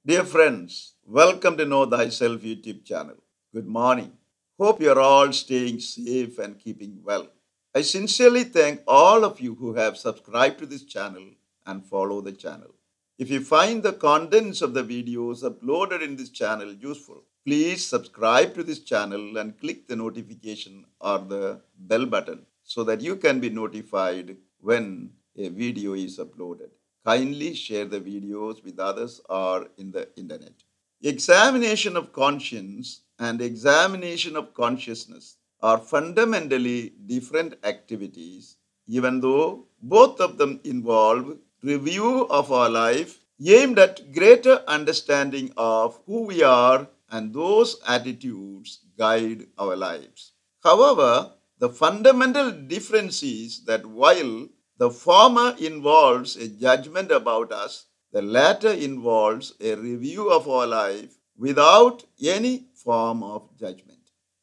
Dear friends, welcome to Know Thyself YouTube Channel. Good morning. Hope you're all staying safe and keeping well. I sincerely thank all of you who have subscribed to this channel and follow the channel. If you find the contents of the videos uploaded in this channel useful, please subscribe to this channel and click the notification or the bell button so that you can be notified when a video is uploaded. Kindly share the videos with others or in the internet. Examination of conscience and examination of consciousness are fundamentally different activities, even though both of them involve review of our life aimed at greater understanding of who we are and those attitudes guide our lives. However, the fundamental difference is that while the former involves a judgment about us, the latter involves a review of our life without any form of judgment.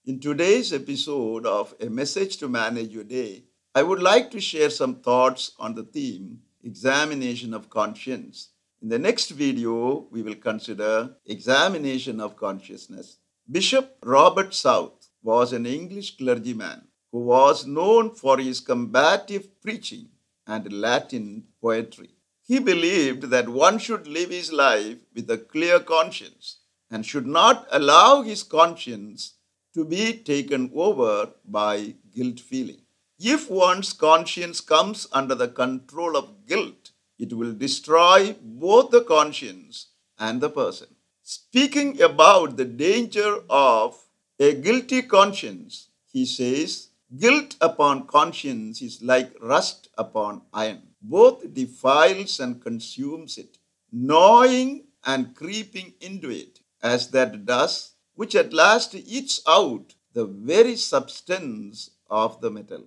In today's episode of A Message to Manage Your Day, I would like to share some thoughts on the theme examination of conscience. In the next video, we will consider examination of consciousness. Bishop Robert South was an English clergyman who was known for his combative preaching and Latin poetry. He believed that one should live his life with a clear conscience and should not allow his conscience to be taken over by guilt feeling. If one's conscience comes under the control of guilt, it will destroy both the conscience and the person. Speaking about the danger of a guilty conscience, he says, guilt upon conscience is like rust upon iron. Both defiles and consumes it, gnawing and creeping into it, as that does, which at last eats out the very substance of the metal.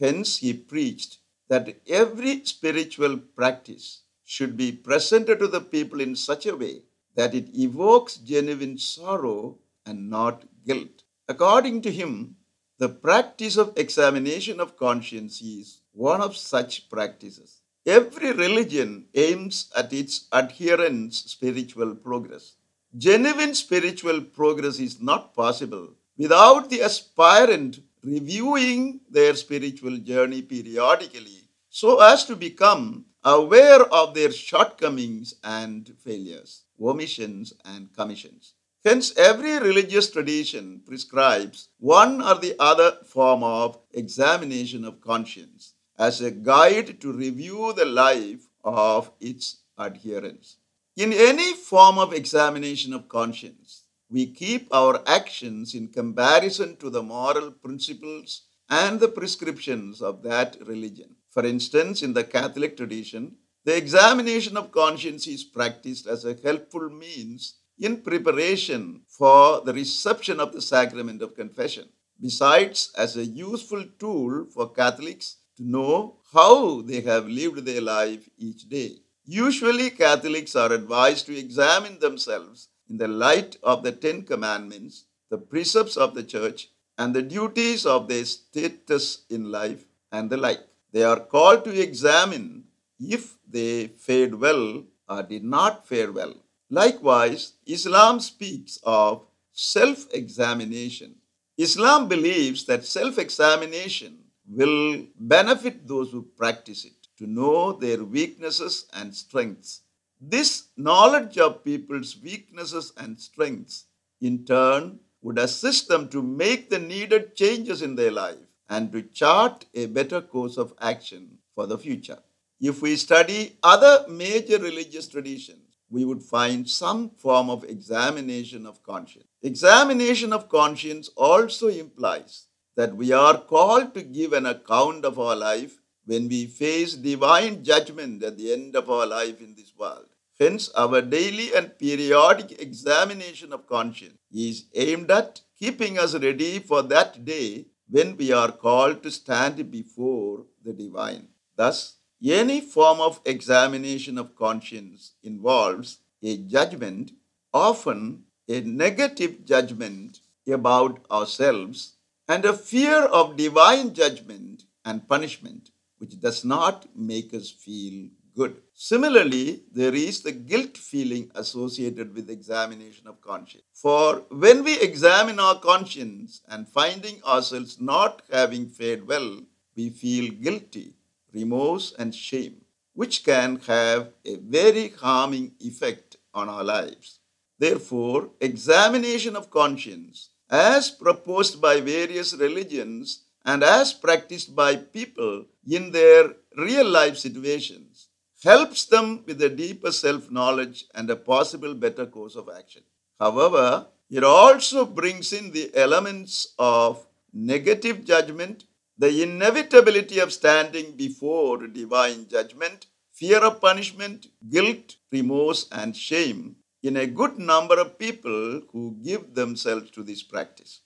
Hence, he preached that every spiritual practice should be presented to the people in such a way that it evokes genuine sorrow and not guilt. According to him, the practice of examination of conscience is one of such practices. Every religion aims at its adherents' spiritual progress. Genuine spiritual progress is not possible without the aspirant reviewing their spiritual journey periodically so as to become aware of their shortcomings and failures, omissions and commissions. Hence, every religious tradition prescribes one or the other form of examination of conscience as a guide to review the life of its adherents. In any form of examination of conscience, we keep our actions in comparison to the moral principles and the prescriptions of that religion. For instance, in the Catholic tradition, the examination of conscience is practiced as a helpful means in preparation for the reception of the sacrament of confession, besides as a useful tool for Catholics to know how they have lived their life each day. Usually, Catholics are advised to examine themselves in the light of the Ten Commandments, the precepts of the Church, and the duties of their status in life, and the like. They are called to examine if they fared well or did not fare well. Likewise, Islam speaks of self-examination. Islam believes that self-examination will benefit those who practice it to know their weaknesses and strengths. This knowledge of people's weaknesses and strengths, in turn, would assist them to make the needed changes in their life and to chart a better course of action for the future. If we study other major religious traditions, we would find some form of examination of conscience. Examination of conscience also implies that we are called to give an account of our life when we face divine judgment at the end of our life in this world. Hence, our daily and periodic examination of conscience is aimed at keeping us ready for that day when we are called to stand before the divine. Thus, any form of examination of conscience involves a judgment, often a negative judgment about ourselves, and a fear of divine judgment and punishment, which does not make us feel good. Similarly, there is the guilt feeling associated with examination of conscience. For when we examine our conscience and finding ourselves not having fared well, we feel guilty, remorse, and shame, which can have a very harming effect on our lives. Therefore, examination of conscience, as proposed by various religions and as practiced by people in their real life situations, helps them with a deeper self knowledge and a possible better course of action. However, it also brings in the elements of negative judgment, the inevitability of standing before divine judgment, fear of punishment, guilt, remorse, and shame in a good number of people who give themselves to this practice.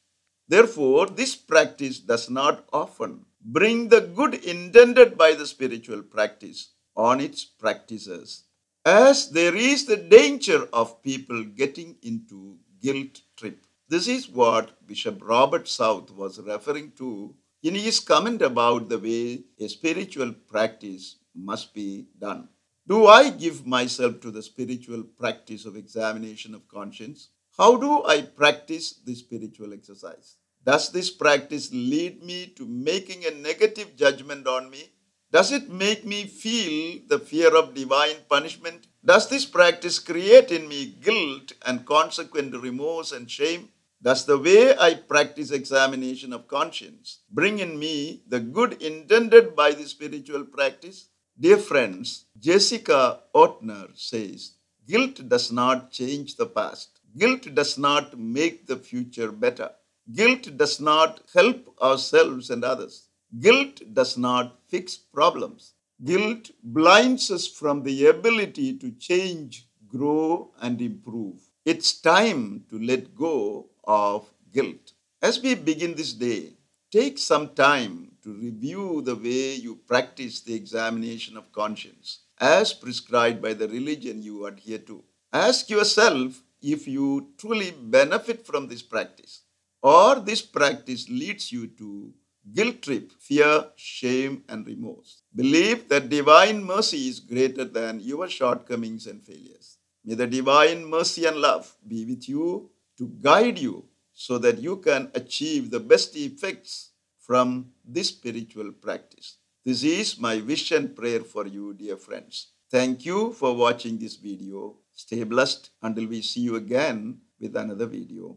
Therefore, this practice does not often bring the good intended by the spiritual practice on its practices, as there is the danger of people getting into guilt trip. This is what Bishop Robert South was referring to in his comment about the way a spiritual practice must be done. Do I give myself to the spiritual practice of examination of conscience? How do I practice this spiritual exercise? Does this practice lead me to making a negative judgment on me? Does it make me feel the fear of divine punishment? Does this practice create in me guilt and consequent remorse and shame? Does the way I practice examination of conscience bring in me the good intended by the spiritual practice? Dear friends, Jessica Ortner says, guilt does not change the past. Guilt does not make the future better. Guilt does not help ourselves and others. Guilt does not fix problems. Guilt blinds us from the ability to change, grow, and improve. It's time to let go of guilt. As we begin this day, take some time to review the way you practice the examination of conscience as prescribed by the religion you adhere to. Ask yourself if you truly benefit from this practice, or this practice leads you to guilt trip, fear, shame, and remorse. Believe that divine mercy is greater than your shortcomings and failures. May the divine mercy and love be with you to guide you so that you can achieve the best effects from this spiritual practice. This is my wish and prayer for you, dear friends. Thank you for watching this video. Stay blessed until we see you again with another video.